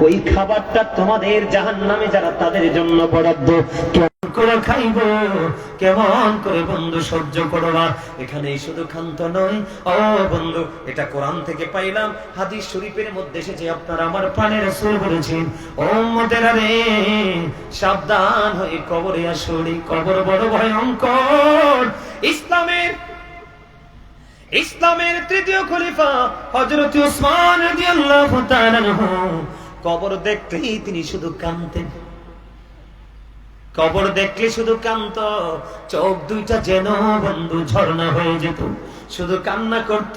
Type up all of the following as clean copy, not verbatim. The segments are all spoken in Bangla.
ওই খাবারটা তোমাদের জাহান্নামে যারা তাদের জন্য বরাদ্দ। কেমন করে খাইবো, কেমন করে বন্ধু সহ্য করবা? এখানে শুধু ক্ষান্ত নয় ও বন্ধু, এটা কোরআন থেকে পাইলাম, হাদিস শরীফের মধ্যে এসেছে। আপনারা আমার প্রাণের রাসূল বলেছেন, ও উম্মতেরা রে, সাবধান হয়ে কবরে আসুন। কবর বড় ভয়ঙ্কর। ইসলামের তৃতীয় খলিফা হযরত উসমান রাদিয়াল্লাহু তাআলা আনহু কবর দেখলেই তিনি শুধু কাঁদতেন। কবর দেখলে শুধু কাঁদত, চোখ দুইটা যেন বন্ধু ঝর্ণা হয়ে যেত, শুধু কান্না করত।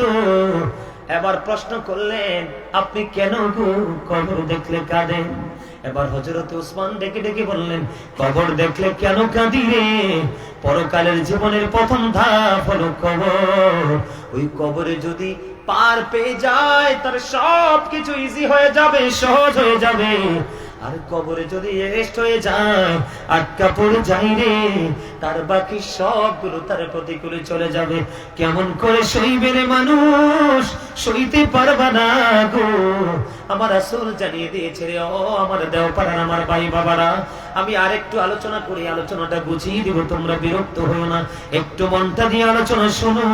এবার প্রশ্ন করলেন, আপনি কেন কবর দেখলে কাঁদেন? এবার হযরত উসমান ডেকে ডেকে বললেন, কবর দেখলে কেন কাঁদি রে? পরকালের জীবনের প্রথম ধাপ হলো কবর। ওই কবরে যদি পার পেয়ে যায় তার সবকিছু ইজি হয়ে যাবে, সহজ হয়ে যাবে। আর কবরে যদি রেস্ট হয়ে যায়, আটকা পড়ে যায় রে, তার বাকি সবগুলো তার প্রতিকূলে চলে যাবে। কেমন করে সইবে রে মানুষ? সইতে পারবা না গো। আমার রাসূল জানিয়ে দিয়েছে রে, ও আমার দেওপাড়ার আমার ভাই বাবারা, আমি আরেকটু আলোচনা করি, আলোচনাটা বুঝিয়ে দিব, তোমরা বিরক্ত হও না, একটু মনটা দিয়ে আলোচনা শোনো।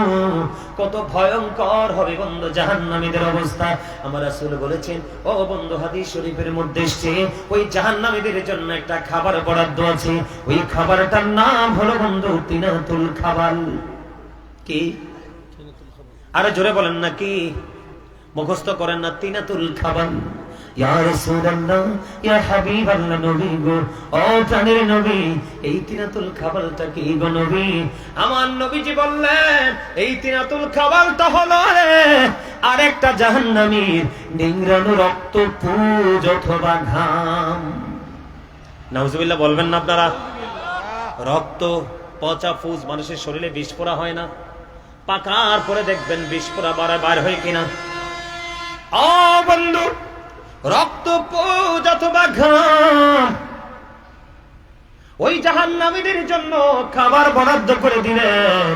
কত ভয়ঙ্কর হবে বন্ধু জাহান্নামীদের অবস্থা। আমার রাসূল বলেছেন, ও বন্ধু, হাদিস শরীফের মধ্যে এসেছে, ওই জাহান্নামীদের জন্য একটা খাবার বরাদ্দ আছে। ওই খাবারটার নাম হলো বন্ধু তিনাতুল খাবাল। কি? আরে জোরে বলেন না, কি মুখস্থ করেন না? তিনাতুল খাবাল। ইয়া রাসূলুল্লাহ, ইয়া হাবিবাল্লাহ, নবী গো, ও প্রাণের নবী, এই তিনাতুল খাবালটা কি গো নবী? আমার নবীজি বললেন, এই তিনাতুল খাবালটা হলো আরেকটা জাহান্নামীর নিংড়ানো রক্ত, পুজ অথবা ঘাম। নাউজুবিল্লাহ বলবেন না আপনারা? রক্ত, পচা ফুজ মানুষের শরীরে বিষ পোড়া হয় না? পাকার পরে দেখবেন বিষ পোড়া বার হয় কিনা। ও বন্ধু, রক্ত, পুজ অথবা ঘাম, ওই জাহান্নামীদের জন্য খাবার বরাদ্দ করে দিলেন।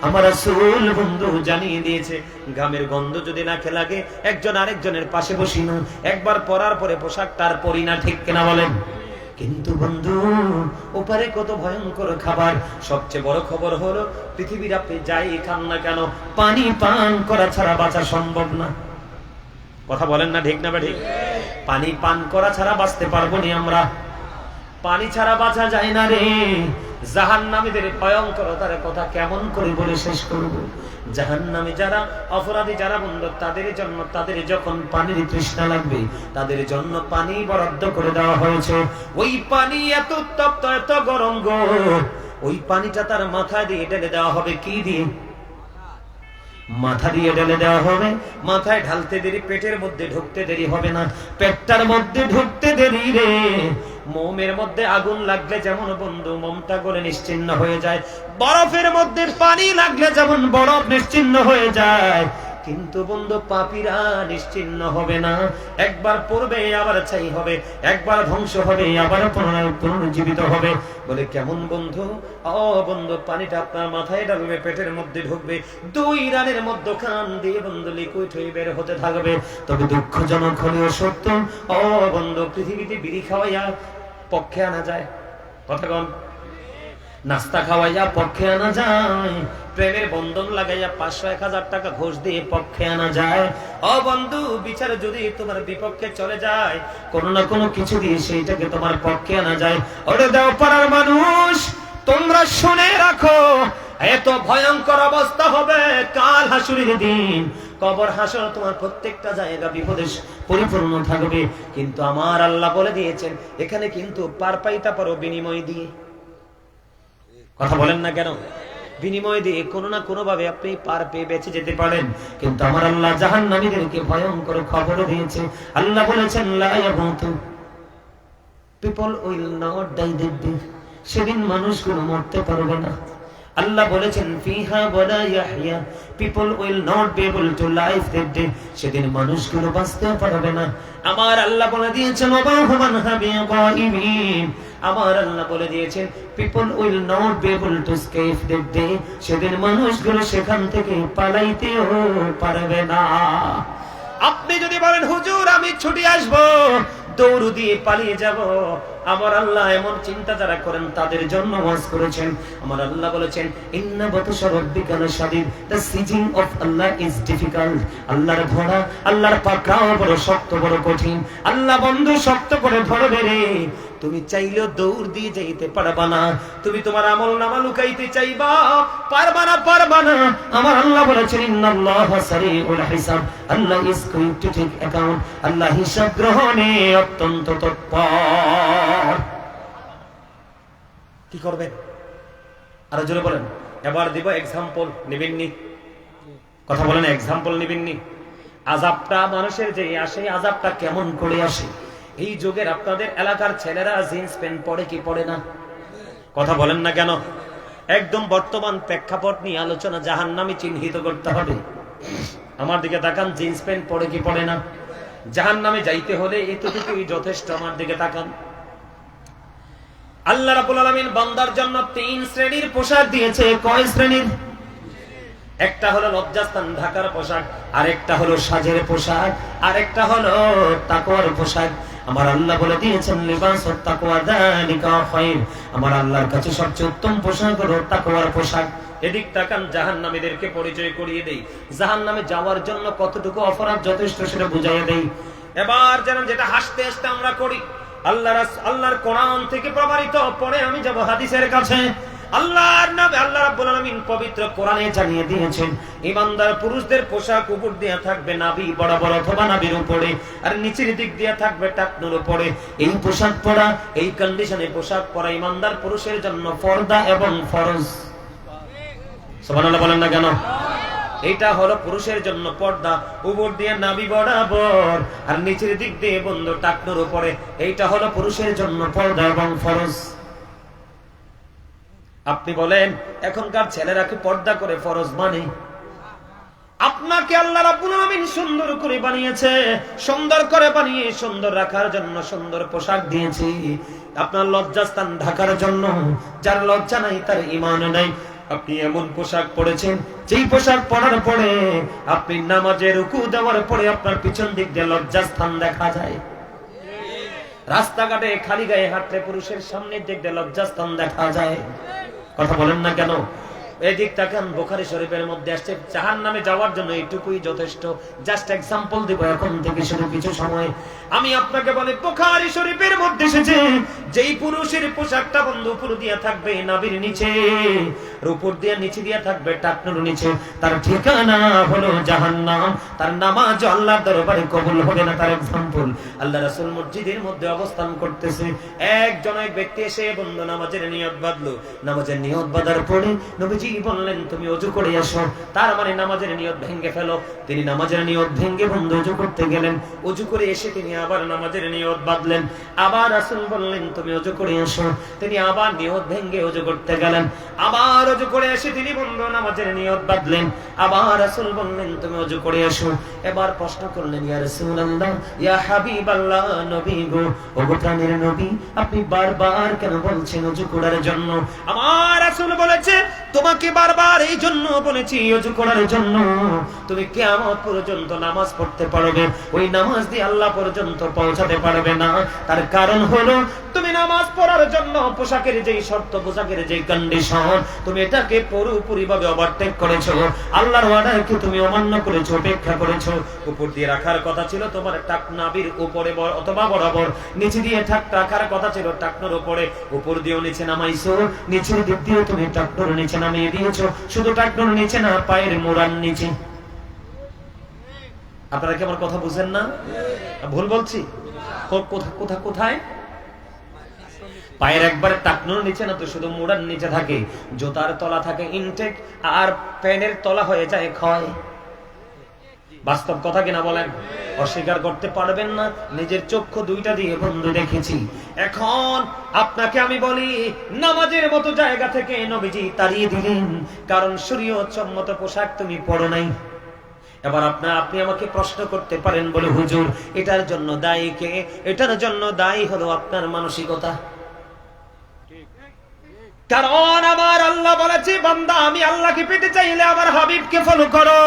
আমার রাসূল বন্ধু জানিয়ে দিয়েছে, ঘামের গন্ধ যদি নাকে লাগে, একজন আরেকজনের পাশে বসি না, একবার পরার পরে পোশাকটার পরি না, ঠিক কিনা বলেন? কিন্তু বন্ধু, ওপারে কত ভয়ঙ্কর খাবার। সবচেয়ে বড় খবর হলো, পৃথিবীর আপনি যাই খান না কেন, পানি পান করা ছাড়া বাঁচা সম্ভব না। কথা বলেন না, ঠিক না ঠিক? পানি পান করা ছাড়া বাঁচতে পারবো না আমরা। পানি ছাড়া বাঁচা যায় না রে। জাহান্নামীদের ভয়ঙ্করতার কথা কেমন করে বলে শেষ করব? জাহান্নামী যারা, অপরাধী যারা বন্ধু, তাদের জন্য, তাদের যখন পানির তৃষ্ণা লাগবে, তাদের জন্য পানি বরাদ্দ করে দেওয়া হয়েছে। ওই পানি এত উত্তপ্ত, এত গরম গো, ওই পানিটা তার মাথায় দিয়ে ঢেলে দেওয়া হবে। কি দিয়ে? মাথা দিয়ে ঢেলে দেওয়া হবে। মাথায় ঢালতে দেরি, পেটের মধ্যে ঢুকতে দেরি হবে না। পেটটার মধ্যে ঢুকতে দেরি রে। মোমের মধ্যে আগুন লাগলে যেমন বন্ধু মোমটা গলে নিশ্চিহ্ন হয়ে যায়, বরফের মধ্যে পানি লাগলে যেমন বরফ নিশ্চিহ্ন হয়ে যায়, কিন্তু বন্ধু পাপীরা নিশ্চিহ্ন হবে না। একবার পড়বে আবার ছাই হবে, একবার ধ্বংস হবে আবার পুনরুজ্জীবিত হবে। বলে কেমন বন্ধু? ও বন্ধু, পানিটা আপনার মাথায় ঢালবে, পেটের মধ্যে ঢুকবে, 2 রানের মধ্যখান দিয়ে বন্ধু লিকুইড হয়ে বের হতে থাকবে। তবে দুঃখজনক হলেও সত্য, ও বন্ধু, পৃথিবীতে বিড়ি খাওয়াইয়া পক্ষে আনা যায়। কথা কন? নাস্তা খাওয়াইয়া পক্ষে আনা যায়, প্রেমের বন্ধন লাগাইয়া 500-1000 টাকা ঘুষ দিয়ে পক্ষে আনা যায়। ও বন্ধু, বিচার যদি তোমার বিপক্ষে চলে যায়, কোনো না কোনো কিছু দিয়ে সেইটাকে তোমার পক্ষে আনা যায়। ওরে দাও পাড়ার মানুষ, তোমরা শুনে রাখো, এত ভয়ঙ্কর অবস্থা হবে কাল হাসুরের দিন। কবর, হাসর, তোমার প্রত্যেকটা জায়গা বিপদে পরিপূর্ণ থাকবে। কিন্তু আমার আল্লাহ বলে দিয়েছেন, এখানে কিন্তু পার পাইতে পারো বিনিময় দিয়ে। কথা বলেন না কেন? বিনিময় দিয়ে কোনো না কোনো ভাবে আপনি পার পেয়ে বেঁচে যেতে পারেন। কিন্তু আমার আল্লাহ জাহান্নামীদেরকে ভয়ঙ্কর খবর দিয়েছে। আল্লাহ বলেছেন, লা ইয়ামুতু, people will not die that day, সেদিন মানুষগুলো মরতে পারবে না। আল্লাহ বলেছেন, ফিহা ওয়ালা ইয়াহইয়া, people will not be able to live that day, সেদিন মানুষগুলো বাঁচতে পারবে না। আমার আল্লাহ বলে দিয়েছেন, ওয়াহুমান হাবিয়িন, আমার আল্লাহ বলে দিয়েছেন, people will not be able to escape that day, সেদিন মানুষগুলো সেখান থেকে পালাইতেও পারবে না। আপনি যদি বলেন হুজুর আমি ছুটি আসবো, দৌড় দিয়ে পালিয়ে যাব, আমার আল্লাহ এমন চিন্তা যারা করেন তাদের জন্য ওয়াজ করেছেন। আমার আল্লাহ বলেছেন ইন্না বাতশা রাব্বিকা লাশাদীদ, the seizing of Allah is difficult. আল্লাহর ধরা, আল্লাহর পাকড়াও বড় শক্ত, বড় কঠিন। আল্লাহ বন্ধু শক্ত করে ধরবে রে, তুমি চাইলেও দৌড় দিয়ে যাইতে পারবা না। তুমি তোমার আমলনামা লুকাইতে চাইবা, পারবা না, পারবা না। আমার আল্লাহ বলেছেন ইন্নাল্লাহা সারিউল হিসাব, Allah is going to take account. আল্লাহ হিসাব গ্রহণে অত্যন্ত তৎপর। কি করবেন আরো জোরে বলেন। এবার দিব এক্সাম্পল, নিবেননি? কথা বলেন, এক্সাম্পল নিবেননি? আযাবটা মানুষের যে আসে, আযাবটা কেমন করে আসে? এই যুগের আপনাদের এলাকার ছেলেরা জিন্স প্যান্ট পরে কি পরে না? কথা বলেন না কেন? একদম বর্তমান প্রেক্ষাপট নিয়ে আলোচনা, জাহান্নামী চিহ্নিত করতে হবে। আমার দিকে তাকান, জিন্স প্যান্ট পরে কি পরে না? জাহান্নামে যাইতে হলে এতটুকুই যথেষ্ট। আমার দিকে তাকান। আল্লাহ রাব্বুল আলামিন বান্দার জন্য 3 শ্রেণীর পোশাক দিয়েছে। কয় শ্রেণীর? একটা হলো লজ্জাস্থান ঢাকার পোশাক, আরেকটা হলো সাজের পোশাক, আরেকটা হলো তাকওয়ার পোশাক। আমার আল্লাহ বলে দিয়েছেন লিবাসুত তাকওয়া যালিকা খায়র। আমার আল্লাহর কাছে সবচেয়ে উত্তম পোশাক হলো তাকওয়ার পোশাক। এদিক তাকান, জাহান্নামীদেরকে পরিচয় করিয়ে দেই। জাহান্নামে যাওয়ার জন্য কতটুকু অপরাধ যথেষ্ট সেটা বুঝাইয়ে দেই। এবার যেটা হাসতে হাসতে আমরা করি, আল্লাহর কোরআন থেকে প্রমাণিত। পরে আমি যাব হাদিসের কাছে। আল্লাহর নবী আল্লাহ রাব্বুল আলামিন পবিত্র কোরআনে জানিয়ে দিয়েছেন ঈমানদার পুরুষদের পোশাক উপর দিয়ে থাকবে নাভি বরাবর অথবা নাভির উপরে, আর নিচের দিক দিয়ে থাকবে টাকনুর উপরে। এই পোশাক পরা, এই কন্ডিশনে পোশাক পরা ঈমানদার পুরুষের জন্য ফরদা এবং ফরজ। সুবহানাল্লাহ বলেন না কেন? এটা হলো পুরুষের জন্য পর্দা, উপর দিয়ে নাভি বরাবর আর নিচের দিক দিয়ে বন্ধ টাকনুর উপরে। এইটা হলো পুরুষের জন্য পর্দা এবং ফরজ। আপনি বলেন এখনকার ছেলেরা কি পর্দা করে ফরজ মানে? আপনাকে আল্লাহ রাব্বুল আলামিন সুন্দর করে বানিয়েছে, সুন্দর করে বানিয়ে সুন্দর রাখার জন্য সুন্দর পোশাক দিয়েছি। আপনার লজ্জাস্থান ঢাকার জন্য। যার লজ্জা নাই তার ঈমান নাই। আপনি এমন পোশাক পরেছেন, যেই পোশাক পরার পরে আপনি নামাজে রুকু দেওয়ার পরে আপনার পিছন দিক দিয়ে লজ্জাস্থান দেখা যায়। রাস্তাঘাটে খালি গায়ে হাঁটলে পুরুষের সামনের দিক দিয়ে লজ্জাস্থান দেখা যায়। কথা বলেন না কেন? এদিক তাকান, বুখারী শরীফের মধ্যে আসছে জাহান্নামে যাওয়ার জন্য এইটুকুই যথেষ্ট। জাস্ট এক্সাম্পল দিব এখন থেকে শুরু কিছু সময়। আমি আপনাকে বলি, বুখারী শরীফের মধ্যে এসেছে যেই পুরুষের পোশাকটা বন্ধু উপর দিয়ে থাকবে নাভির নিচে, আর উপর দিয়ে নিচে দিয়ে থাকবে টাকনুর নিচে, তার ঠিকানা হলো জাহান্নাম। তার নামাজ আল্লাহর দরবারে কবুল হবে না। তার এক্সাম্পল, আল্লাহ রাসূল মসজিদের মধ্যে অবস্থান করতেছে, এক ব্যক্তি এসে বন্ধু নামাজের নিয়ত বাঁধলো। নামাজের নিয়ত বাঁধার পরে নবীজি বললেন তুমি ওযু করে আসো। তার মানে নামাজের নিয়ত ভেঙে ফেলো। তিনি নামাজের নিয়ত ভেঙে বন্ধু ওযু করতে গেলেন। ওযু করে এসে তিনি আবার নামাজের নিয়ত বাঁধলেন। আবার রাসূল বললেন তুমি ওযু করে আসো। তিনি আবার নিয়ত ভেঙে ওযু করতে গেলেন। আবার ওযু করে এসে তিনি বন্ধু নামাজের নিয়ত বাঁধলেন। আবার রাসূল বললেন তুমি ওযু করে আসো। এবার প্রশ্ন করলেন ইয়া রাসূলুল্লাহ, ইয়া হাবিবাল্লাহ, নবী গো, ওগো প্রাণের নবী, আপনি বারবার কেন বলছেন ওযু করার জন্য? আমার রাসূল বলেছে তোমাকে বারবার এই জন্য বলেছি ওযু করার জন্য, তুমি কিয়ামত পর্যন্ত নামাজ পড়তে পারবে, ওই নামাজ দিয়ে আল্লাহ পর্যন্ত পৌঁছাতে পারবে না। তার কারণ হলো তুমি নামাজ পড়ার জন্য পোশাকের যেই শর্ত, পোশাকের যেই কন্ডিশন, তুমি এটাকে পুরোপুরিভাবে ওভারটেক করেছো। আল্লাহর ওয়াদাকে তুমি অমান্য করেছো, উপেক্ষা করেছো। উপর দিয়ে রাখার কথা ছিল তোমার টাকনাবির উপরে অথবা বরাবর, নিচে দিয়ে রাখার কথা ছিল টাকনোর উপরে, উপর দিয়েও নিচে নামাইছো, নিচের দিক দিয়ে তুমি টাকনোর নিচে নামিয়ে দিয়েছো। শুধু টাকনোর নিচে না, পায়ের মোড়ার নিচে। আপনারা কি আমার কথা বুঝেন না? ভুল বলছি? কোথায়? পায়ের একবারে টাকনোর নিচে না, তো শুধু মোড়ার নিচে থাকে। জুতার তলা থাকে ইনটেক, আর প্যানের তলা হয়ে যায় ক্ষয়। বাস্তব কথা কিনা বলেন? অস্বীকার করতে পারবেন না। নিজের চক্ষু দুইটা দিয়ে বন্ধু দেখেছি। এখন আপনাকে আমি বলি, নামাজের মতো জায়গা থেকে নবীজি তাড়িয়ে দিলেন, কারণ শরীয়ত সম্মত পোশাক তুমি পরো নাই। এবার আপনি আমাকে প্রশ্ন করতে পারেন বলে, হুজুর এটার জন্য দায়ী কে? এটার জন্য দায়ী হলো আপনার মানসিকতা। কারণ আমার আল্লাহ বলেছে বান্দা, আমি আল্লাহকে পেতে চাইলে আমার হাবিবকে ফলো করো।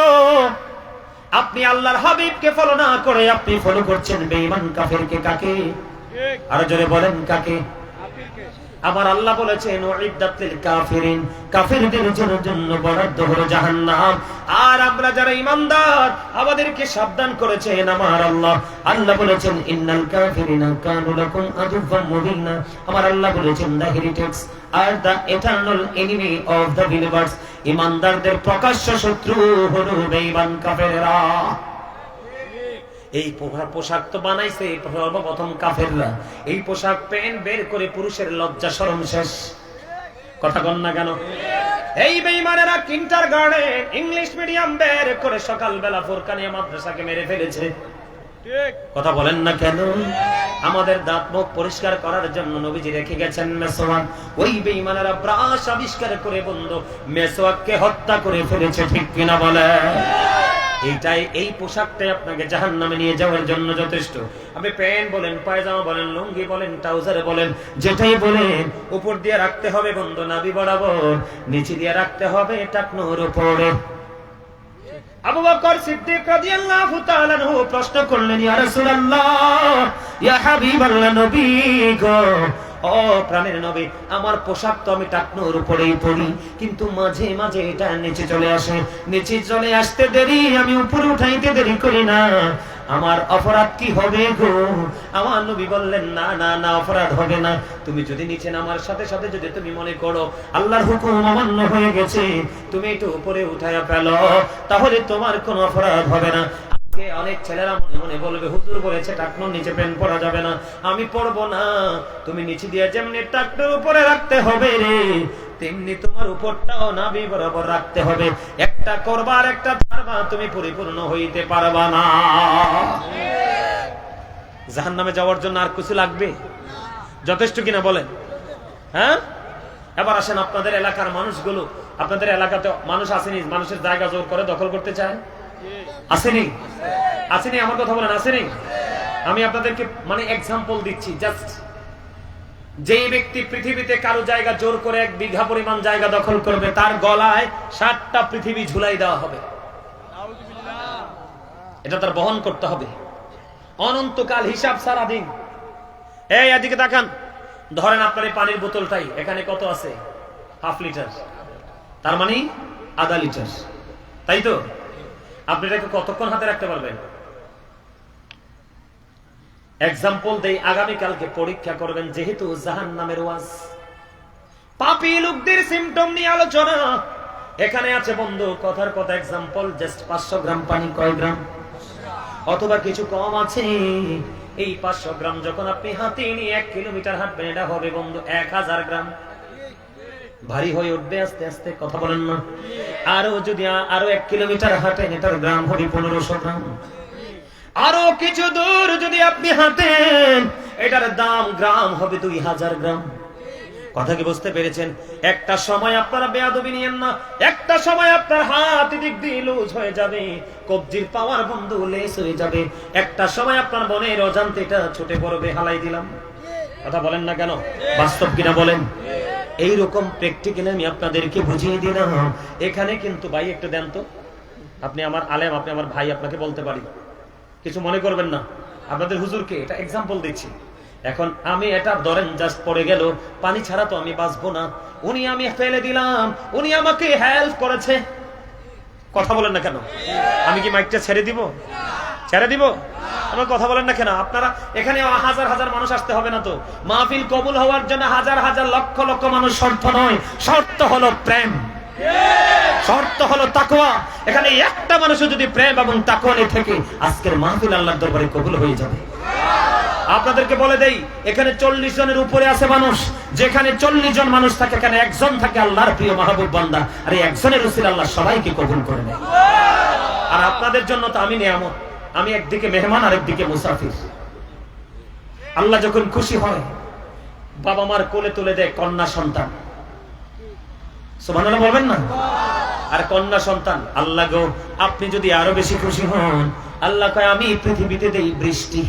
আপনি আল্লাহর হাবিবকে ফলো না করে আপনি ফলো করছেন বেঈমান কাফেরকে। কাকে? আর জোরে বলেন কাকে? আমার আল্লাহ বলেছেন উইদ্দাত লিল কাফিরিন, কাফিরদের জন্য বরাদ্দ হলো জাহান্নাম। আর আমরা যারা ঈমানদার আমাদেরকে সাবধান করেছেন আমার আল্লাহ। আল্লাহ বলেছেন ইন্নাল কাফিরিনা কানু লাকুম আদুওয়াম মুবিনা। আমার আল্লাহ বলেছেন the heretics are the eternal enemy of the believers. ঈমানদারদের প্রকাশ্য শত্রু হলো বেঈমান কাফেররা। এই পোশাক তো বানাইছে সর্বপ্রথম কাফেররা। এই পোশাক প্যান্ট বের করে পুরুষের লজ্জা শরম শেষ। কথা কন না কেন? এই বেঈমানেরা কিন্ডারগার্টেন ইংলিশ মিডিয়াম বের করে সকালবেলা ফুরকানিয়া মাদ্রাসাকে মেরে ফেলেছে। ঠিক কথা বলেন না কেন? আমাদের দাঁত মুখ পরিষ্কার করার জন্য নবীজি রেখে গেছেন মেসওয়াক। ওই বেঈমানেরা ব্রাশ আবিষ্কার করে বন্ধু মেসওয়াককে হত্যা করে ফেলেছে। ঠিক কিনা বলে? এইটাই, এই পোশাকটাই আপনাকে জাহান্নামে নিয়ে যাওয়ার জন্য যথেষ্ট। আপনি প্যান্ট বলেন, পায়জামা বলেন, লুঙ্গি বলেন, ট্রাউজার বলেন, যেটাই বলেন উপর দিয়ে রাখতে হবে বন্ধু নাভি বরাবর, নিচে দিয়ে রাখতে হবে টাকনুর উপরে। আবু বকর সিদ্দিক রাদিয়াল্লাহু তাআলা আনহু প্রশ্ন করলেন, ইয়া রাসূলুল্লাহ, ইয়া হাবিবাল্লাহ, নবী গো, ও প্রাণের নবী, আমার পোশাক তো আমি টাকনুর উপরেই পরি, কিন্তু মাঝে মাঝে এটা নিচে চলে আসে। নিচে চলে আসতে দেরি, আমি উপরে উঠাইতে দেরি করি না, আমার অপরাধ কি হবে গো? আমার নবী বললেন, না না না, অপরাধ হবে না। তুমি যদি নিচে নামার সাথে সাথে যদি তুমি মনে করো আল্লাহর হুকুম অমান্য হয়ে গেছে, তুমি একটু উপরে উঠায়া ফেলো, তাহলে তোমার কোনো অপরাধ হবে না। অনেক ছেলেরা মনে মনে বলবে, হুজুর বলেছে টাকনুর নিচে প্যান্ট পরা যাবে না, আমি পরবো না। তুমি নিচে দিয়ে যেমনি টাকনুর উপরে রাখতে হবে রে, তেমনি তোমার উপরটাও নাভি বরাবর রাখতে হবে। একটা করবার একটা ছাড়বা, তুমি পরিপূর্ণ হইতে পারবা না। জাহান্নামে যাওয়ার জন্য আর কিছু লাগবে? যথেষ্ট কিনা বলেন? হ্যাঁ, এবার আসেন আপনাদের এলাকার মানুষগুলো, আপনাদের এলাকাতে মানুষ আসেনি, মানুষের জায়গা জোর করে দখল করতে চায়, আসেনি? আসেনি? আমার কথা বলেন, আসেনি? আমি আপনাদেরকে মানে এক্সাম্পল দিচ্ছি জাস্ট। যেই ব্যক্তি পৃথিবীতে কারো জায়গা জোর করে 1 বিঘা পরিমাণ জায়গা দখল করবে, তার গলায় 7টা পৃথিবী ঝুলাই দেওয়া হবে। এটা তার বহন করতে হবে অনন্তকাল, হিসাব সারাদিন। এই এদিকে তাকান, ধরেন আপনার এই পানির বোতলটাই এখানে কত আছে? 1/2 লিটার, তার মানে আধা লিটার, তাই তো? আপনি এটাকে কতক্ষণ হাতে রাখতে পারবেন? এক্সাম্পল দেই, আগামীকালকে পরীক্ষা করবেন, যেহেতু জাহান্নামের ওয়াজ, পাপী লোকদের সিম্পটম নিয়ে আলোচনা এখানে আছে বন্ধু। কথার কথা এক্সাম্পল, জাস্ট 500 গ্রাম পানি কয় গ্রাম? অথবা কিছু কম আছে। এই 500 গ্রাম যখন আপনি হাতে নিয়ে 1 কিলোমিটার হাঁটবেন, এটা হবে বন্ধু 1000 গ্রাম। ভারী হয়ে উঠবে আস্তে আস্তে, কথা বলেন না? আরো যদি আরো 1 কিলোমিটার হাঁটেন, এটার গ্রাম হবে 1500 গ্রাম। আরো কিছু দূর যদি আপনি হাঁটেন, এটার দাম গ্রাম হবে 2000 গ্রাম। কথা কি বুঝতে পেরেছেন? একটা সময় আপনারা বেয়াদবি নিয়েন না, একটা সময় আপনার হাত দিক দিয়ে লুজ হয়ে যাবে, কবজির পাওয়ার বন্ধু লেস হয়ে যাবে। একটা সময় আপনার মনের অজান্তে এটা ছুটে পড়বে, হালাই দিলাম। কথা বলেন না কেন? বাস্তব কিনা বলেন? এইরকম প্র্যাকটিক্যালি আমি আপনাদেরকে বুঝিয়ে দিলাম। এখানে কিন্তু ভাই একটু দেন তো, আপনি আমার আলেম, আপনি আমার ভাই, আপনাকে বলতে পারি, কিছু মনে করবেন না। আপনাদের হুজুরকে এটা এক্সাম্পল দিচ্ছি। এখন আমি এটা ধরেন জাস্ট পড়ে গেল, পানি ছাড়া তো আমি বাঁচবো না। উনি আমি ফেলে দিলাম, উনি আমাকে হেল্প করেছে। কথা বলেন না কেন? আমি কি মাইকটা ছেড়ে দিব? ছেড়ে দিব? আমার কথা বলেন না কেন? আপনারা এখানে হাজার হাজার মানুষ আসতে হবে না তো? মাহফিল কবুল হওয়ার জন্য হাজার হাজার লক্ষ লক্ষ মানুষ শর্ত নয়, শর্ত হলো প্রেম, শর্ত হলো তাকওয়া। এখানে একটা মানুষও যদি প্রেম এবং তাকওয়া নিয়ে থেকে, আজকের মাহফিল আল্লাহর দরবারে কবুল হয়ে যাবে। আপনাদেরকে বলে দেই, এখানে 40 জনের উপরে আছে মানুষ। যেখানে 40 জন মানুষ থাকে, এখানে একজন থাকে আল্লাহর প্রিয় মাহবুব বান্দা। আর এই একজনের উসিলায় আল্লাহ সবাইকে কবুল করে নেয়। আর আপনাদের জন্য তো আমি নিয়ামত, আমি একদিকে মেহমান আর একদিকে মুসাফির। আল্লাহ যখন খুশি হয়, বাবা মার কোলে তুলে দেয় কন্যা সন্তান। সুবহানাল্লাহ বলবেন না? আর কন্যা সন্তান, আল্লাহ গো আপনি যদি আরো বেশি খুশি হন, আল্লাহ কয় আমি পৃথিবীতে দেই বৃষ্টি।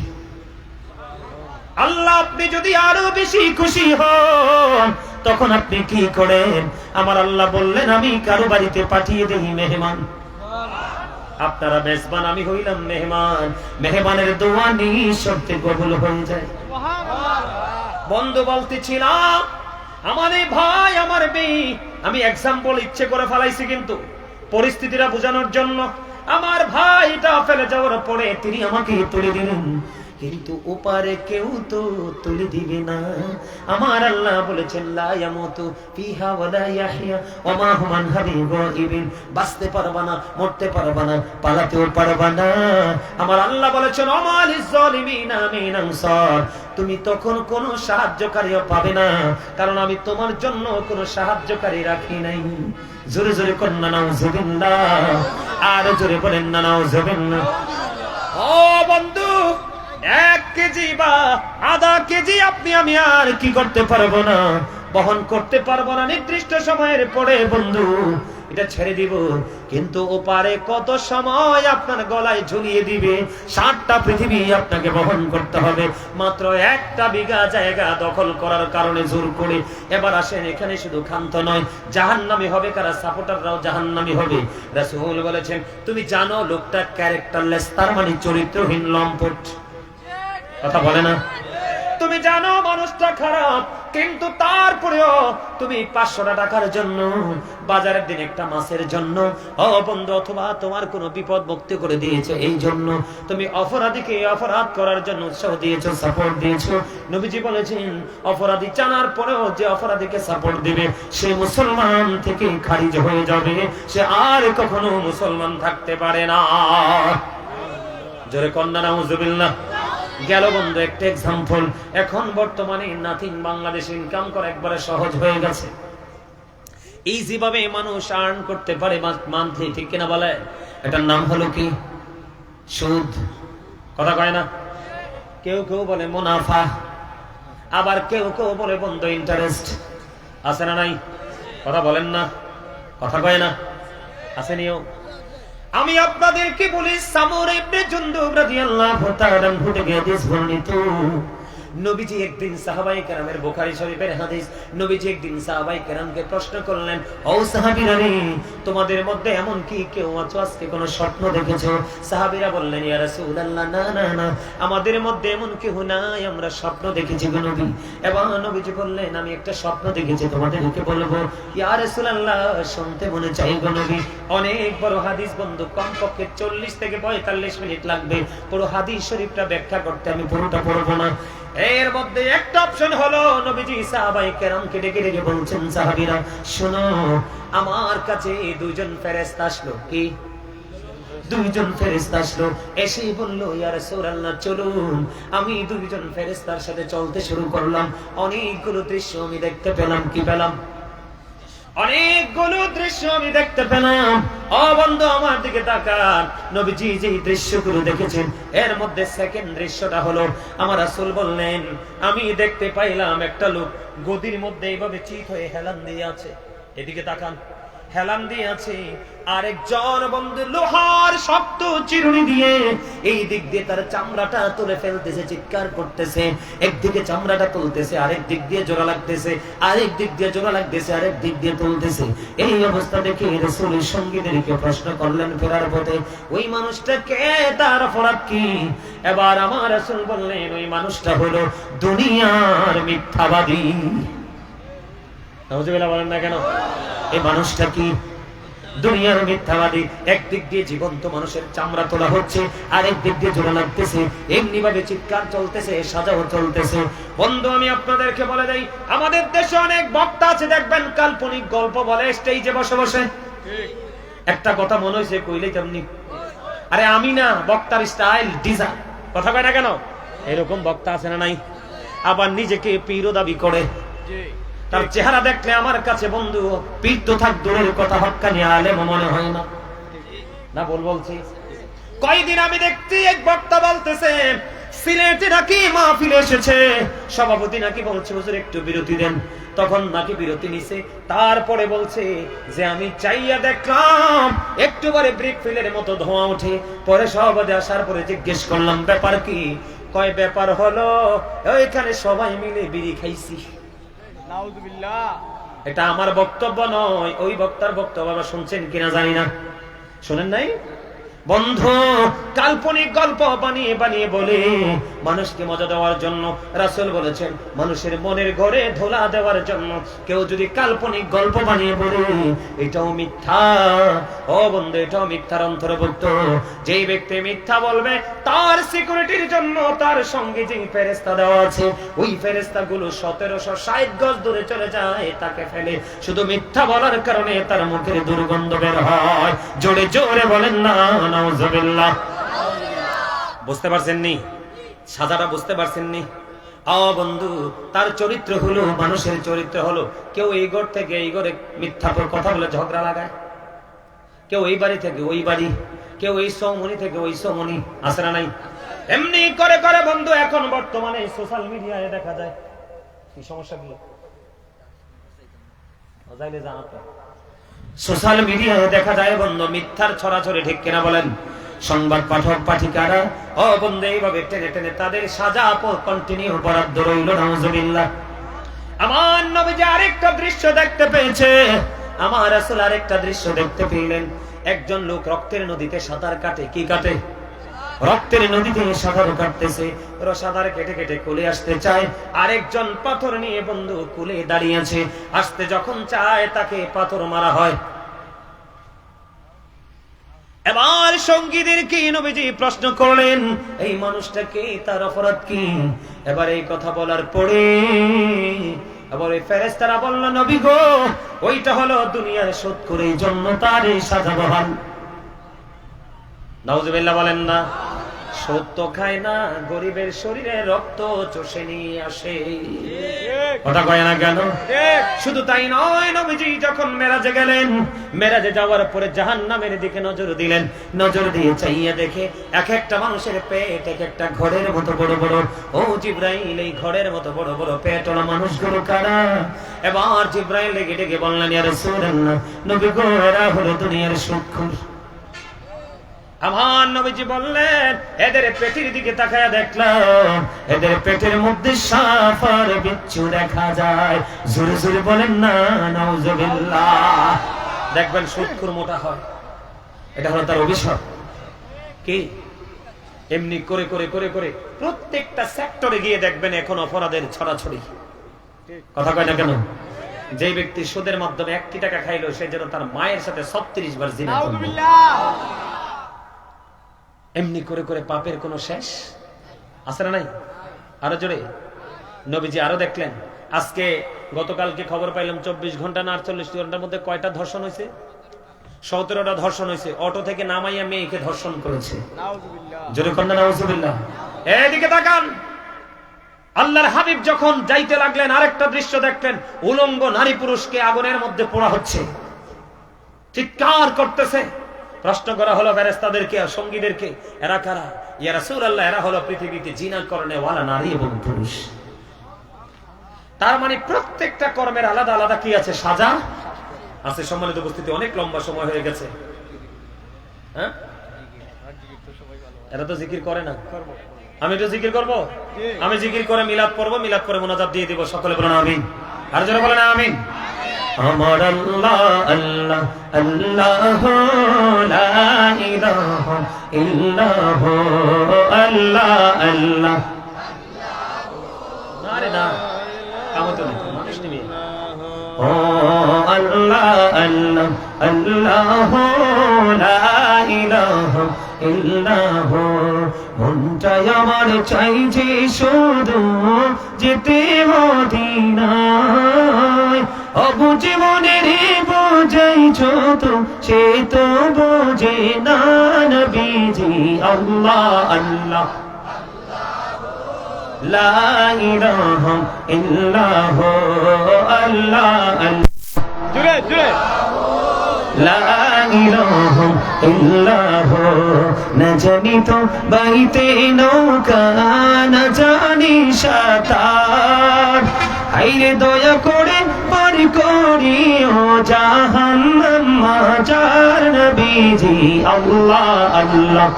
আল্লাহ আপনি যদি আরো বেশি খুশি হন, তখন আপনি কি করেন? আমার আল্লাহ বললেন, আমি কারো বাড়িতে পাঠিয়ে দেই মেহমান। আপনারা মেজবান, আমি হইলাম মেহমান। মেহমানের দোয়া নিঃশব্দে কবুল হয়ে যায়। বন্ধু বলতেছিলাম, আমার এই ভাই, আমার মেয়ে, আমি এক্সাম্পল ইচ্ছে করে ফেলাইছি কিন্তু পরিস্থিতিটা বোঝানোর জন্য। আমার ভাইটা ফেলে যাওয়ার পরে তিনি আমাকে তুলে দিলেন, কিন্তু ওপারে কেউ তো তুলে দিবে না। আমার আল্লাহ বলেছেন, লা ইয়ামুতু ফিহা ওয়ালা ইয়াহইয়া ওয়া মা হুম আনহা বিগাইবিন। বাঁচতে পারবা না, মরতে পারবা না, পালাতেও পারবা না। আমার আল্লাহ বলেছেন, ওয়া লিজ জালিমিনা মিন আনসার। তুমি তখন কোনো সাহায্যকারীও পাবে না, কারণ আমি তোমার জন্য কোনো সাহায্যকারী রাখি নাই। জোরে জোরে কন্না নাউজুবিল্লাহ, আর জোরে বলেন না নাউজুবিল্লাহ। ও বন্ধু, 1 কেজি বা আধা কেজি আপনি আমি আর কি করতে পারবো না, বহন করতে পারবো না। নির্দিষ্ট সময়ের পরে বন্ধু এটা ছেড়ে দিব, কিন্তু ওপারে কত সময় আপনার গলায় ঝুলিয়ে দিবে। 7টা পৃথিবী আপনাকে বহন করতে হবে মাত্র 1টা বিঘা জায়গা দখল করার কারণে জোর করে। এবার আসেন, এখানে শুধু ক্ষান্ত নয়, জাহান্নামী হবে কারা? সাপোর্টাররাও জাহান্নামী হবে। রাসূল বলেছেন, তুমি জানো লোকটা ক্যারেক্টারলেস, তার মানে চরিত্রহীন, লম্পট। কথা বলে না? তুমি জানো মানুষটা খারাপ, কিন্তু তারপরেও তুমি 500 টাকার জন্য, বাজারের দিন একটা মাছের জন্য, ও বন্ধু, অথবা তোমার কোনো বিপদ মুক্তি করে দিয়েছো, এই জন্য তুমি অপরাধীকে অপরাধ করার জন্য উৎসাহ দিয়েছো, সাপোর্ট দিয়েছো। নবীজি বলেছেন, অপরাধী জানার পরেও যে অপরাধীকে সাপোর্ট দিবে সে মুসলমান থেকে খারিজ হয়ে যাবে, সে আর কখনো মুসলমান থাকতে পারে না। জোরে কন্যা নাউজুবিল্লাহ। গেল বন্ধু একটা এক্সাম্পল। এখন বর্তমানে নাথিং বাংলাদেশ ইনকাম করা একবারে সহজ হয়ে গেছে। এই যেভাবে মানুষ আর্ন করতে পারে মান্থলি, ঠিক কিনা বলে? এটার নাম হলো কি? সুদ। কথা কয় না? কেউ কেউ বলে মুনাফা, আবার কেউ কেউ বলে বন্ধু ইন্টারেস্ট। আছে না নাই? কথা বলেন না, কথা কয় না? আসেনিও। আমি আপনাদেরকে বলি, সামুর ইবনে জুনদুব রাদিয়াল্লাহু তাআলা আনহু থেকে হাদিস বর্ণিত। নবীজি একদিন সাহাবায়ে কেরামের, বুখারী শরীফের হাদিস, নবীজি একদিন সাহাবায়ে কেরামকে প্রশ্ন করলেন, ও সাহাবীরা রে, তোমাদের মধ্যে এমন কি কেউ আছো আজকে কোনো স্বপ্ন দেখেছো? সাহাবীরা বললেন, ইয়া রাসূলুল্লাহ, না না না, আমাদের মধ্যে এমন কেউ নাই, আমরা স্বপ্ন দেখেছি গো নবী। এবং নবীজি বললেন, আমি একটা স্বপ্ন দেখেছি, তোমাদেরকে বলবো। ইয়া রাসূলুল্লাহ, শুনতে মনে চাই গো নবী। অনেক বড় হাদিস বন্ধু, কমপক্ষে 40 থেকে 45 মিনিট লাগবে পুরো হাদিস শরীফটা ব্যাখ্যা করতে, আমি পুরোটা পড়বো না। এর মধ্যে একটা অপশন হলো, নবীজি সাহাবায়ে কেরামকে ডেকে ডেকে বলছেন, সাহাবীরা শোনো, আমার কাছে 2জন ফেরেশতা আসলো। কি? 2জন ফেরেশতা আসলো, এসে বলল, ইয়া রাসূলুল্লাহ, চলুন। আমি 2জন ফেরেশতার সাথে চলতে শুরু করলাম। অনেকগুলো দৃশ্য আমি দেখতে পেলাম। কি পেলাম? অনেকগুলো দৃশ্য আমি দেখতে পেলাম। ও বন্ধু, আমার দিকে তাকান। নবীজি যে দৃশ্যগুলো দেখেছেন, এর মধ্যে সেকেন্ড দৃশ্যটা হলো, আমার রাসূল বললেন, আমি দেখতে পাইলাম একটা লোক গদির মধ্যে এইভাবে চিত হয়ে হেলান দিয়ে আছে। এদিকে তাকান, হেলান দিয়ে আছে। আরেকজন বন্ধু লোহার শক্ত চিরুনি দিয়ে এই দিক দিয়ে তার চামড়াটা তুলে ফেলতেছে, চিৎকার করতেছে। একদিকে চামড়াটা তুলতেছে, আরেক দিক দিয়ে জোড়া লাগতেছে, আরেক দিক দিয়ে জোড়া লাগতেছে, আরেক দিক দিয়ে তুলতেছে। এই অবস্থা দেখে রাসূলের সঙ্গীদেরকে প্রশ্ন করলেন ফেরার পথে, ওই মানুষটা কে, তার অপরাধ কি? এবার আমার রাসূল বললেন, ওই মানুষটা হলো দুনিয়ার মিথ্যাবাদী। নাউজুবিল্লাহ বলেন না কেন? এই মানুষটা কি? দুনিয়ার মিথ্যাবাদী। একদিক দিয়ে জীবন্ত মানুষের চামড়া তোলা হচ্ছে, আরেক দিক দিয়ে জোড়া লাগতেছে, এমনি ভাবে চিৎকার চলতেছে, সাজাও চলতেছে। বন্ধু, আমি আপনাদেরকে বলে দেই, আমাদের দেশে অনেক বক্তা আছে, দেখবেন কাল্পনিক গল্প বলে স্টেজে বসে বসে। একটা কথা মনে হয়েছে কইলেই তেমনি, আরে আমি না, বক্তার স্টাইল ডিজাইন। কথা কয় না কেন? এরকম বক্তা আছে না নাই? আবার নিজেকে পীর দাবি করে। তার চেহারা দেখলে আমার কাছে বন্ধু পীর তো থাক দূরের কথা, হক্কানি আলেম মনে হয় না। না বলছি, কয়দিন আমি দেখছি এক বক্তা বলতেছে সিলেটে নাকি মাহফিলে এসেছে, সভাপতি নাকি বলছে হুজুর একটু বিরতি দেন। তখন নাকি বিরতি নিছে, তারপরে বলছে যে আমি চাইয়া দেখলাম একটু পরে ব্রিক ফিলের মতো ধোঁয়া ওঠে। পরে সভাপতি আসার পরে জিজ্ঞেস করলাম, ব্যাপার কি? কয় ব্যাপার হলো ওইখানে সবাই মিলে বিড়ি খাইছি। এটা আমার বক্তব্য নয়, ওই বক্তার বক্তব্য। শুনছেন কিনা জানি না, শোনেন নাই? বন্ধু কাল্পনিক গল্প বানিয়ে বানিয়ে বলে মানুষকে মজা দেওয়ার জন্য রাসূল বলেছেন মানুষের মনের ঘরে ধোলা দেওয়ার জন্য কেউ যদি কাল্পনিক গল্প বানিয়ে বলে এটাও মিথ্যা। ও বন্ধু, এটাও মিথ্যার অন্তর্ভুক্ত। যেই ব্যক্তি মিথ্যা বলবে তার সিকিউরিটির জন্য তার সঙ্গে যে ফেরেশতা দেওয়া আছে ওই ফেরেশতাগুলো 1760 গজ দূরে চলে যায় তাকে ফেলে। শুধু মিথ্যা বলার কারণে তার মুখের দুর্গন্ধ বের হয়। জোরে জোরে বলেন না নাউজুবিল্লাহ। বুঝতে পারছেন নি সাজাটা? বুঝতে পারছেন নি? বন্ধু, তার চরিত্র হলো মানুষের চরিত্র হলো কেউ এই ঘর থেকে এই ঘরে মিথ্যা কথা বলে ঝগড়া লাগায়, কেউ এই বাড়ি থেকে ওই বাড়ি, কেউ এই সমনি থেকে ওই সমনি, আছে না নাই? এমনি করে করে বন্ধু এখন বর্তমানে সোশ্যাল মিডিয়ায় দেখা যায়। কি সমস্যা কি সোশ্যাল মিডিয়ায় দেখা যায় বন্ধু মিথ্যার ছড়াছড়ি, ঠিক কিনা বলেন? সংবাদ পাঠক পাঠিকারা বন্ধু এইভাবে টেনে টেনে তাদের সাজা কন্টিনিউ বরাদ্দ রইল। নাউজুবিল্লাহ। আমার নবীজি আরেকটা দৃশ্য দেখতে পেয়েছে, আমার রাসূল আরেকটা দৃশ্য দেখতে পেলেন। একজন লোক রক্তের নদীতে সাঁতার কাটে। কি কাটে? রক্তের নদীতে সাঁতার কাটতেছে। সাঁতার কেটে কেটে কুলে আসতে চায়, আরেকজন পাথর নিয়ে বন্ধু কুলে দাঁড়িয়েছে। আসতে যখন চায় তাকে পাথর মারা হয়। এবার সঙ্গীদেরকে নবীজি প্রশ্ন করলেন এই মানুষটাকে, তার অপরাধ কি? এবার এই কথা বলার পরে এবার ওই ফেরেশতারা বলল নবী গো, ওইটা হলো দুনিয়ার শোধ করে এই জন্য তার এই সাজা বহাল। নাউজুবিল্লাহ বলেন না? সত্য খায় না, গরিবের শরীরে রক্ত চষে নিয়ে আসে। কথা কয় না কেন? শুধু তাই নয়, নবীজি যখন মেরাজে গেলেন, মেরাজে যাওয়ার পরে জাহান্নামের দিকে নজর দিলেন। নজর দিয়ে চাইয়ে দেখে এক একটা মানুষের পেট এক একটা ঘরের মতো বড় বড়। ও জিবরাইল, এই ঘরের মতো বড় বড় পেটওয়ালা মানুষগুলো কারা? এবার জিবরাইল ডেকে ডেকে বললেন ইয়া রাসূলুল্লাহ, নবী গো, এরা হলো দুনিয়ার সুদখোর। আমার নবীজি বললেন এদের পেটের দিকে তাকায়া দেখলাম, এদের পেটের মধ্যে সাপ আর বিচ্ছু দেখা যায়। জোরে জোরে বলেন না নাউজুবিল্লাহ। দেখবেন সুদখোর মোটা হয়, এটা হলো তার অভিশাপ। কি এমনি করে করে করে করে প্রত্যেকটা সেক্টরে গিয়ে দেখবেন এখন অপরাধের ছড়াছড়ি। কথা কয় না কেন? যে ব্যক্তি সুদের মাধ্যমে 1 টাকা খাইলো সে যেন তার মায়ের সাথে 36 বার জিনা করবে। এমনি করে করে পাপের কোনো শেষ আছে না নাই? আরো জোরে নবীজি আরো দেখলেন। আজকে গতকালকে খবর পাইলাম 24 ঘন্টা না 48 ঘন্টার মধ্যে কয়টা ধর্ষণ হয়েছে? 17টা ধর্ষণ হয়েছে। অটো থেকে নামাইয়া মেয়েকে ধর্ষণ করেছে। জোরে কন্যা নাউজুবিল্লাহ। এদিকে তাকান, আল্লাহর হাবিব যখন যাইতে লাগলেন আরেকটা দৃশ্য দেখলেন, উলঙ্গ নারী পুরুষকে আগুনের মধ্যে পোড়া হচ্ছে, চিৎকার করতেছে। প্রশ্ন করা হলো ফেরেশতাদেরকে আর সঙ্গীদেরকে, এরা কারা? ইয়া রাসূলুল্লাহ, এরা হলো পৃথিবীতে জিনা করনে ওয়ালা নারী এবং পুরুষ। তার মানে প্রত্যেকটা কর্মের আলাদা আলাদা কি আছে? সাজা আছে। সম্মানিত উপস্থিতি, অনেক লম্বা সময় হয়ে গেছে। হ্যাঁ, এরা তো জিকির করে না। আমি তো জিকির করব, আমি জিকির করে মিলাদ পড়বো, মিলাদ পরে মুনাজাত দিয়ে দিব। সকলে বলেন আমিন। আর যারা বলেন আমিন। আমার আল্লাহ আল্লাহ আল্লাহ লা ইলাহা ইল্লাহু আল্লাহ আল্লাহ। আরে না, কামত না, মানুষ নেই। ও আল্লাহ আল্লাহ আল্লাহ লা ইলাহা ইল্লাহু। মনটাই আমার চাই যে শুধু যেতে মদিনায়। অবুঝে মনের বোঝাইছ তো, সে তো বোঝে না নবীজি। আল্লাহ আল্লাহ লা ইলাহা ইল্লাহু আল্লাহ আল্লাহ। জোরে জোরে লা ইলাহা ইল্লাহু। না জানি তো বাইতে নৌকা, না জানি সাঁতার। আইরে দয়া করে পার করিও জাহান্নাম মাজার নবীজি। আল্লাহ আল্লাহ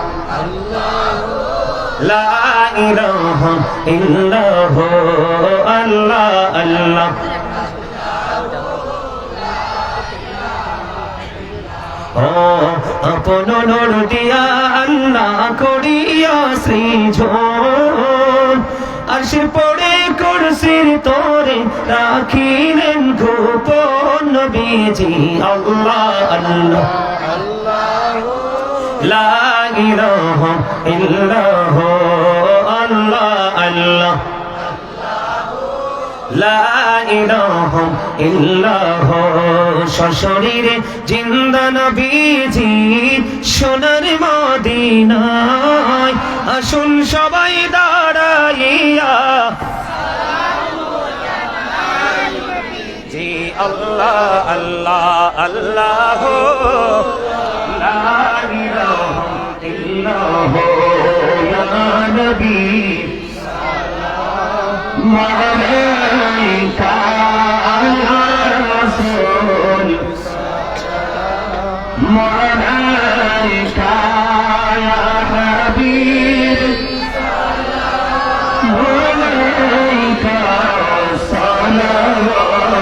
লা ইলাহা ইল্লাহু আল্লাহ আল্লাহ। ও আপন নূর দিয়া আল্লাহ করিয়া সৃজন আরশে পড়ে কুরসির তরে রাখিলেন গোপন নবীজি আল্লাহ আল্লাহ লা ইলাহা ইল্লাল্লাহ আল্লাহ আল্লাহ লা ইলাহা ইল্লাল্লাহ সশরীরে জিন্দা নবীজি সোনার মদিনায় আসুন সবাই দাঁড়াইয়া জি আল্লাহ আল্লাহ আল্লাহ লা ইলাহা ইল্লাল্লাহ ইয়া নবী মালাইকা ইয়া রাসূল মালাইকা ইয়া হাবিব মালাইকা সালাওয়াত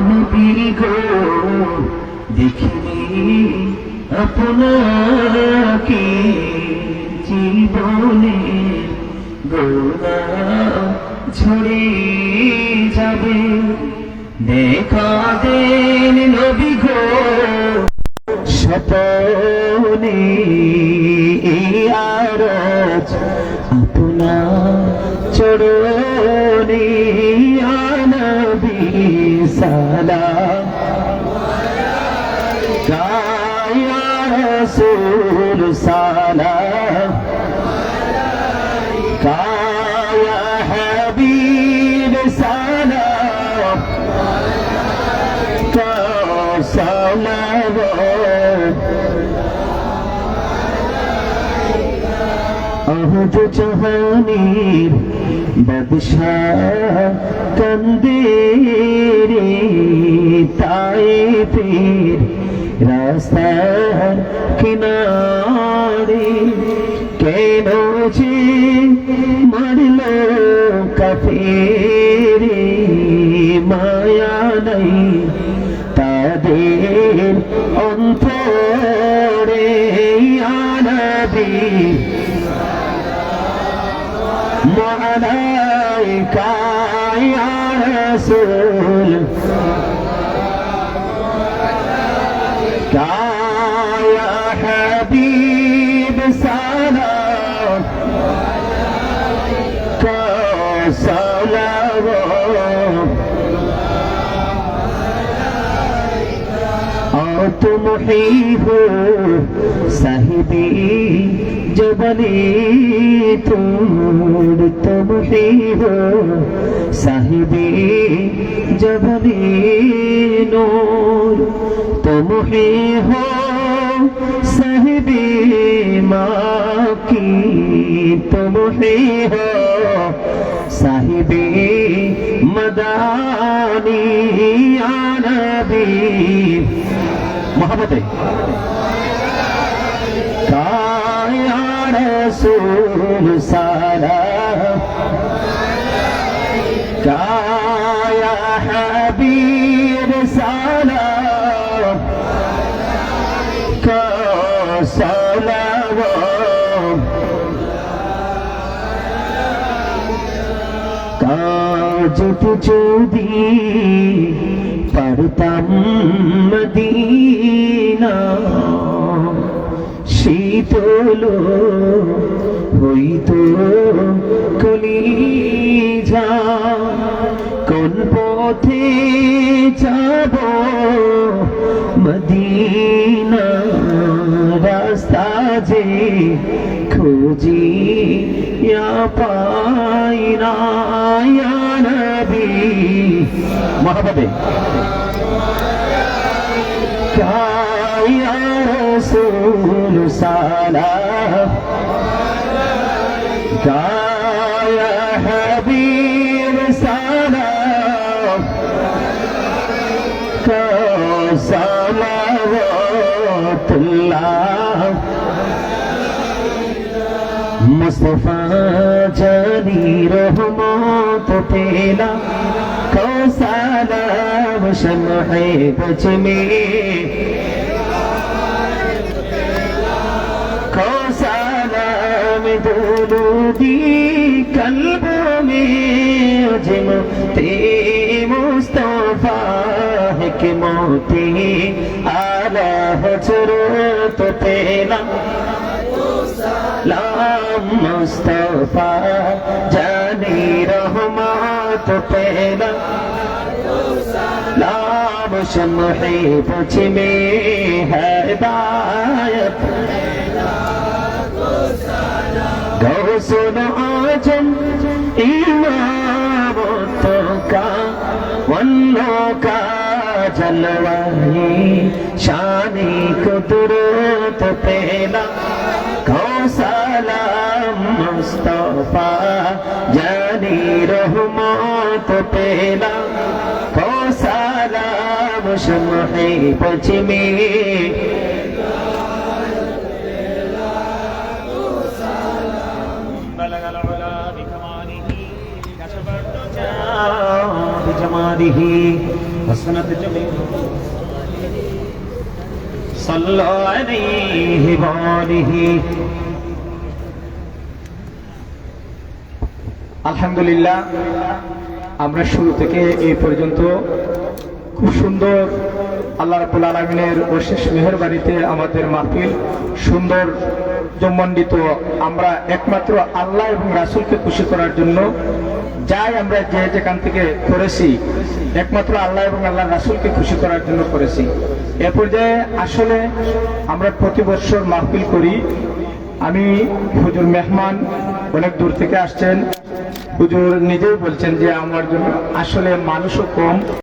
নবী গো দেখিনি আপনাকে জীবনে গোনা ঝরে যাবে দেখা দেন নবী গো স্বপনে আরজ আপনার চরণে নবী সালাম ইয়া রাসূল সালাম ইয়া হাবিব সালাম সালাওয়াত আহদ জাহানের বাদশাহ কান্দে রে তায়েফের রাস্তার কিনারে কেন যে মারল কাফেরে মায়া নাই তাদের অন্তরে ইয়া নবী মালাইকা ইয়া রাসূল ইয়া হাবিব সালাম সালাওয়াত तुम ही हो साहिबी जबली तोड़ तुम ही हो साहिबी जबली नूर तुम ही हो साहिबी माँ की तुम ही हो साहिबी मदानी या नबी मोहब्बत या रसूल सलाम या हबीब सलाम सलावत काज যদি পারতাম মদিনা শীতল হইতো কলিজা কোন পথে যাব মদিনা রাস্তা যে খুঁজি পাই না ইয়া নবী মহব্বতে ইয়া রাসূল সালাম ইয়া হাবিব সালাম সালাওয়াতুল্লাহ মুস্তাফা জানি রহমত পেলা को सलाम शम्हे बज में को सलाम दुरूदी कल्बों में उजमते मुस्तफा है कि मोती आला हजरत पेला लाम मुस्तफा जानी रहमत पेला लाम शम्हे बज में हिदायत गौसुल आजम इमामतों का वन्नों का जलवाही शानी कुदरत पेला को सलाम मुस्तफा जानी रहमत पेला को सलाम शम्हे बज में بجماله حسنت جميله صلوا عليه وآله আলহামদুলিল্লাহ আমরা শুরু থেকে এই পর্যন্ত খুব সুন্দর আল্লাহ রাব্বুল আলামিনের অশেষ মেহেরবানিতে আমাদের মাহফিল সুন্দর জমণ্ডিত। আমরা একমাত্র আল্লাহ এবং রাসূলকে খুশি করার জন্য যাই আমরা যে যেখান থেকে করেছি একমাত্র আল্লাহ এবং আল্লাহ রাসূলকে খুশি করার জন্য করেছি। এ পর্যায়ে আসলে আমরা প্রতি বছর মাহফিল করি। আমি হুজুর মেহমান অনেক দূর থেকে আসছেন, হুজুর নিজেই বলছেন যে আমার জন্য আসলে মানুষও কম।